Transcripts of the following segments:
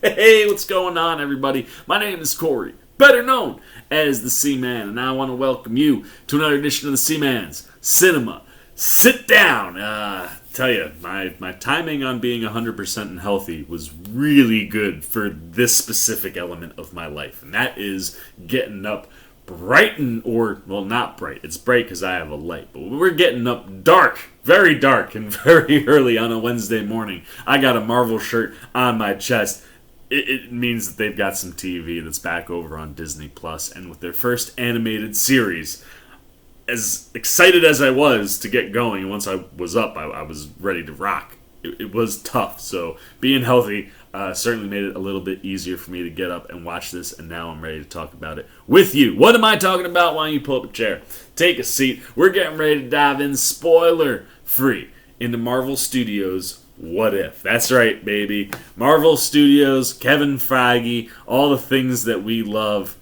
Hey, what's going on, everybody? My name is Corey, better known as the Seaman, and I want to welcome you to another edition of the Seaman's Cinema. Sit down. Tell you, my timing on being 100% healthy was really good for this specific element of my life, and that is getting up bright well, not bright. It's bright because I have a light, but we're getting up very dark, and very early on a Wednesday morning. I got a Marvel shirt on my chest. It means that they've got some TV that's back over on Disney Plus, and with their first animated series, as excited as I was to get going, once I was up, I was ready to rock. It was tough, so being healthy certainly made it a little bit easier for me to get up and watch this, and now I'm ready to talk about it with you. What am I talking about? Why don't you pull up a chair, take a seat. We're getting ready to dive in spoiler-free into Marvel Studios' What If. That's right, baby. Marvel Studios, Kevin Feige, all the things that we love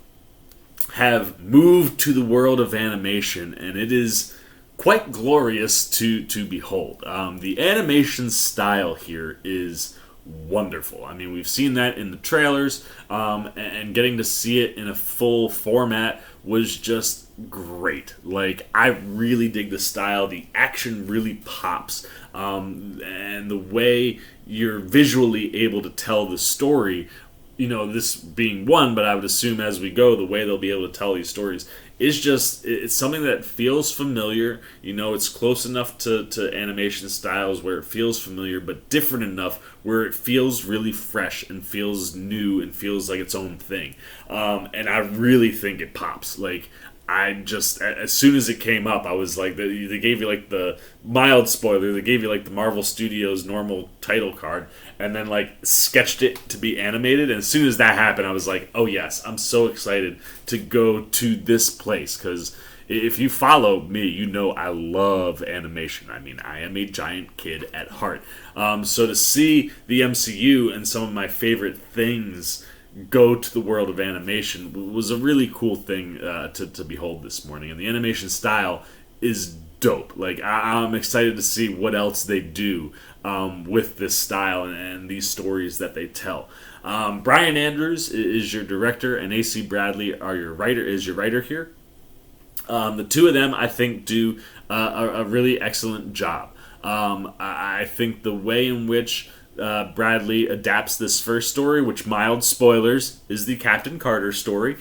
have moved to the world of animation, and it is quite glorious to behold. The animation style here is wonderful. I mean, we've seen that in the trailers, and getting to see it in a full format was just great. Like, I really dig the style. The action really pops, and the way you're visually able to tell the story, this being one, but I would assume as we go, the way they'll be able to tell these stories is it's something that feels familiar. It's close enough to animation styles where it feels familiar, but different enough where it feels really fresh and feels new and feels like its own thing. And I really think it pops. Like, as soon as it came up, I was like, they gave you like the mild spoiler, they gave you like the Marvel Studios normal title card, and then like sketched it to be animated. And as soon as that happened, I was like, oh yes, I'm so excited to go to this place, because if you follow me, you know I love animation. I mean, I am a giant kid at heart. So to see the MCU and some of my favorite things go to the world of animation was a really cool thing to behold this morning. And the animation style is dope. Like, I'm excited to see what else they do with this style and these stories that they tell. Brian Andrews is your director, and AC Bradley is your writer here. The two of them, I think, do a really excellent job. I think the way in which Bradley adapts this first story, which, mild spoilers, is the Captain Carter story.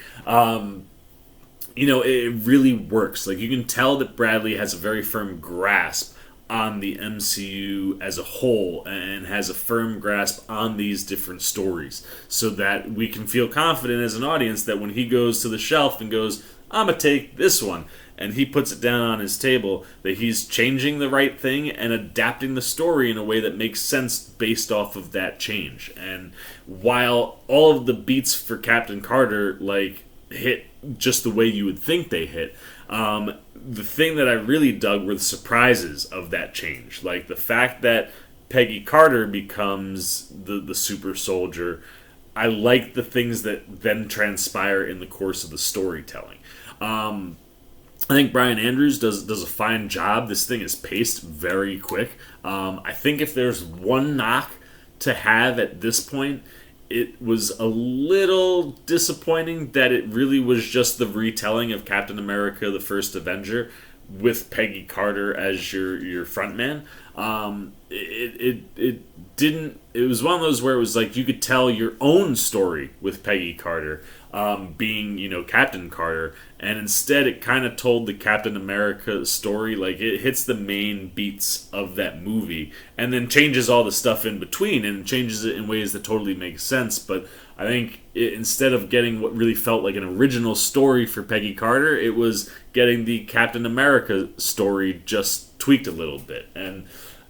It really works. Like, you can tell that Bradley has a very firm grasp on the MCU as a whole, and has a firm grasp on these different stories, so that we can feel confident as an audience that when he goes to the shelf and goes, I'm going to take this one, and he puts it down on his table, that he's changing the right thing and adapting the story in a way that makes sense based off of that change. And while all of the beats for Captain Carter hit just the way you would think they hit, the thing that I really dug were the surprises of that change. Like the fact that Peggy Carter becomes the super soldier. I like the things that then transpire in the course of the storytelling. I think Brian Andrews does a fine job. This thing is paced very quick. I think if there's one knock to have at this point, it was a little disappointing that it really was just the retelling of Captain America: The First Avenger with Peggy Carter as your frontman. It didn't. It was one of those where it was like you could tell your own story with Peggy Carter, being Captain Carter, and instead it kind of told the Captain America story. Like, it hits the main beats of that movie and then changes all the stuff in between, and changes it in ways that totally make sense. But I think instead of getting what really felt like an original story for Peggy Carter, it was getting the Captain America story just tweaked a little bit, and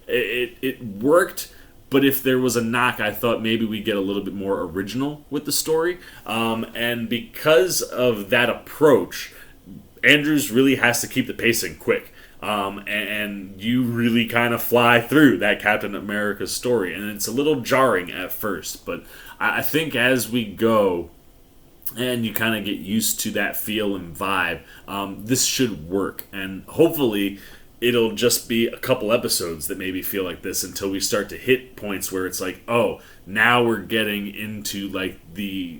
it worked. But if there was a knock, I thought maybe we get a little bit more original with the story. And because of that approach, Andrews really has to keep the pacing quick. And you really kind of fly through that Captain America story. And it's a little jarring at first. But I think as we go and you kind of get used to that feel and vibe, this should work. And hopefully it'll just be a couple episodes that maybe feel like this until we start to hit points where it's like, oh, now we're getting into like the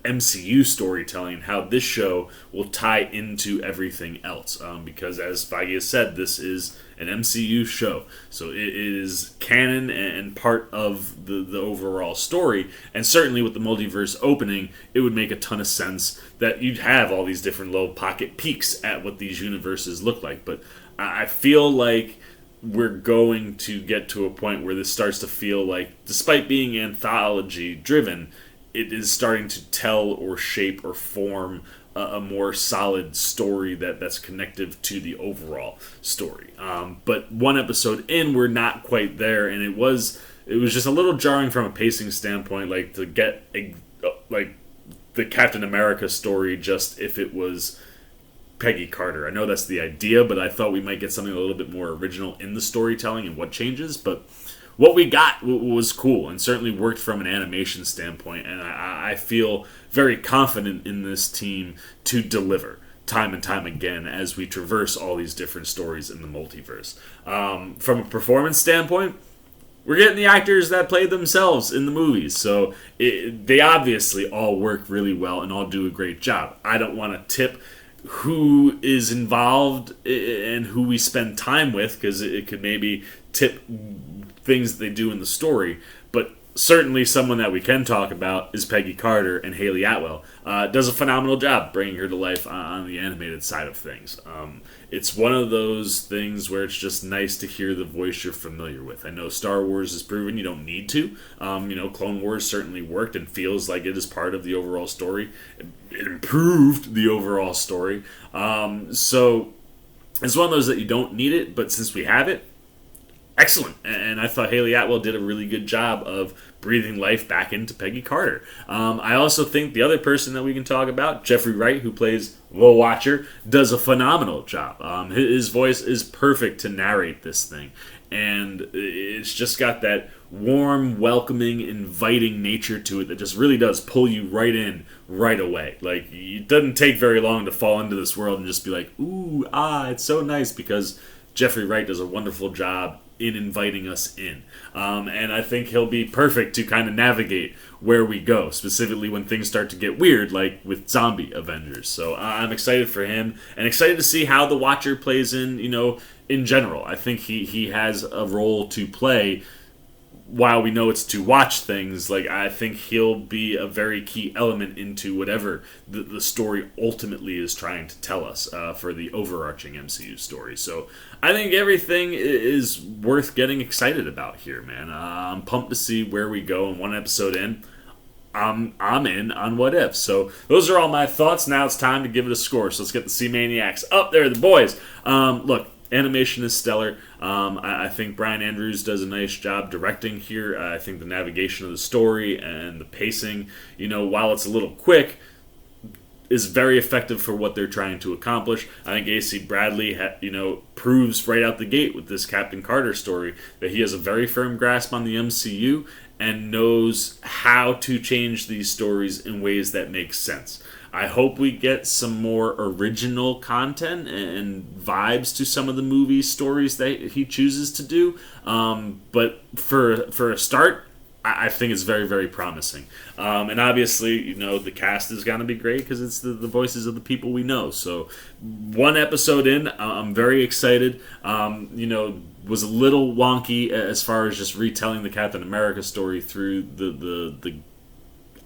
MCU storytelling, how this show will tie into everything else. Because as Feige has said, this is an MCU show, so it is canon and part of the overall story. And certainly with the multiverse opening, it would make a ton of sense that you'd have all these different little pocket peeks at what these universes look like. But I feel like we're going to get to a point where this starts to feel like, despite being anthology driven, it is starting to tell or shape or form a more solid story that's connective to the overall story. But one episode in, we're not quite there, and it was just a little jarring from a pacing standpoint, like to get like the Captain America story just if it was Peggy Carter. I know that's the idea, but I thought we might get something a little bit more original in the storytelling and what changes. But what we got was cool and certainly worked from an animation standpoint, and I feel very confident in this team to deliver time and time again as we traverse all these different stories in the multiverse. From a performance standpoint, we're getting the actors that played themselves in the movies, so they obviously all work really well and all do a great job. I don't want to tip who is involved and who we spend time with, because it could maybe tip things that they do in the story. But certainly someone that we can talk about is Peggy Carter, and Haley Atwell does a phenomenal job bringing her to life on the animated side of things. It's one of those things where it's just nice to hear the voice you're familiar with. I know Star Wars has proven you don't need to. Clone Wars certainly worked and feels like it is part of the overall story. It improved the overall story. So it's one of those that you don't need it, but since we have it, excellent. And I thought Haley Atwell did a really good job of breathing life back into Peggy Carter. I also think the other person that we can talk about, Jeffrey Wright, who plays the Watcher, does a phenomenal job. His voice is perfect to narrate this thing. And it's just got that warm, welcoming, inviting nature to it that just really does pull you right in right away. Like, it doesn't take very long to fall into this world and just be like, ooh, it's so nice, because Jeffrey Wright does a wonderful job in inviting us in. And I think he'll be perfect to kind of navigate where we go, specifically when things start to get weird, like with zombie Avengers. So I'm excited for him, and excited to see how the Watcher plays in general. I think he has a role to play. While we know it's to watch things, like, I think he'll be a very key element into whatever the story ultimately is trying to tell us for the overarching MCU story. So I think everything is worth getting excited about here, man. I'm pumped to see where we go. And one episode in, I'm in on What If. So those are all my thoughts. Now it's time to give it a score. So let's get the C-Maniacs up there, the boys. Look, animation is stellar. I think Brian Andrews does a nice job directing here. I think the navigation of the story and the pacing, while it's a little quick, is very effective for what they're trying to accomplish. I think A.C. Bradley, proves right out the gate with this Captain Carter story that he has a very firm grasp on the MCU and knows how to change these stories in ways that make sense. I hope we get some more original content and vibes to some of the movie stories that he chooses to do. But for a start, I think it's very, very promising. And obviously, the cast is going to be great because it's the voices of the people we know. So one episode in, I'm very excited. Was a little wonky as far as just retelling the Captain America story through the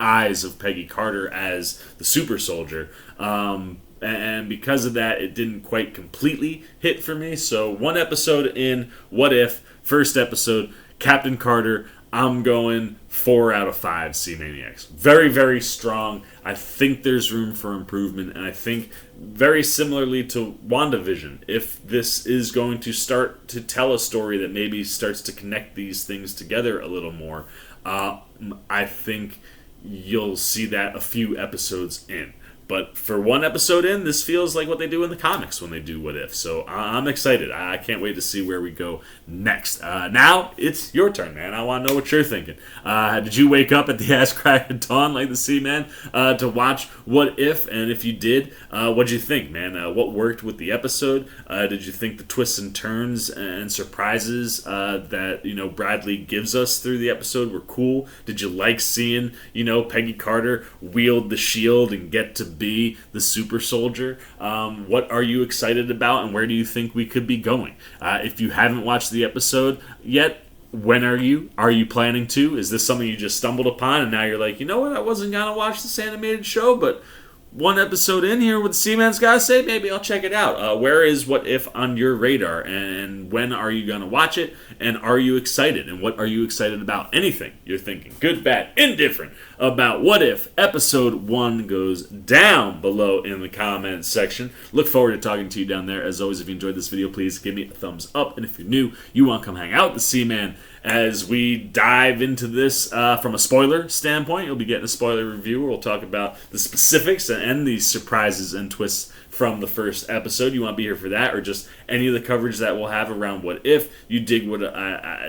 eyes of Peggy Carter as the super soldier. And because of that, it didn't quite completely hit for me. So one episode in, What If, first episode, Captain Carter, I'm going 4 out of 5 C-Maniacs. Very, very strong. I think there's room for improvement, and I think very similarly to WandaVision, if this is going to start to tell a story that maybe starts to connect these things together a little more, I think you'll see that a few episodes in. But for one episode in, this feels like what they do in the comics when they do What If. So I'm excited. I can't wait to see where we go next. Now it's your turn, man. I want to know what you're thinking. Did you wake up at the ass crack of dawn like the Seaman to watch What If? And if you did, what'd you think, man? What worked with the episode? Did you think the twists and turns and surprises that Bradley gives us through the episode were cool? Did you like seeing Peggy Carter wield the shield and get to be the super soldier? What are you excited about, and where do you think we could be going? If you haven't watched the episode yet, when are you? Are you planning to? Is this something you just stumbled upon and now you're like, you know what, I wasn't gonna watch this animated show, but one episode in here with Seaman's gotta say, maybe I'll check it out. Where is What If on your radar, and when are you gonna watch it, and are you excited, and what are you excited about? Anything you're thinking, good, bad, indifferent, about What If episode 1 goes down below in the comments section. Look forward to talking to you down there. As always, if you enjoyed this video, please give me a thumbs up, and if you're new, you want to come hang out with the Seaman as we dive into this from a spoiler standpoint. You'll be getting a spoiler review where we'll talk about the specifics and the surprises and twists from the first episode. You want to be here for that, or just any of the coverage that we'll have around What If. You dig what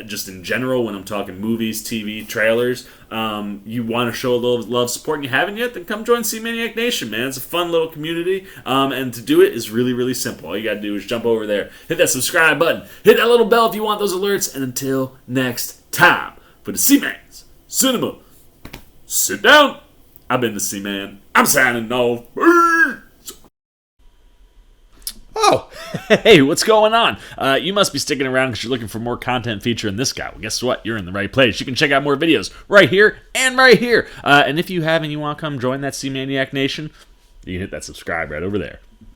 just in general when I'm talking movies, TV, trailers. You want to show a little love, support, and you haven't yet, then come join C-Maniac Nation, man. It's a fun little community, and to do it is really, really simple. All you got to do is jump over there, hit that subscribe button, hit that little bell if you want those alerts, and until next time, for the C-Man's Cinema, sit down. I've been the C-Man. I'm signing off. Oh, hey, what's going on? You must be sticking around because you're looking for more content featuring this guy. Well, guess what? You're in the right place. You can check out more videos right here and right here. And if you have and you want to come join that C-Maniac Nation, you can hit that subscribe right over there.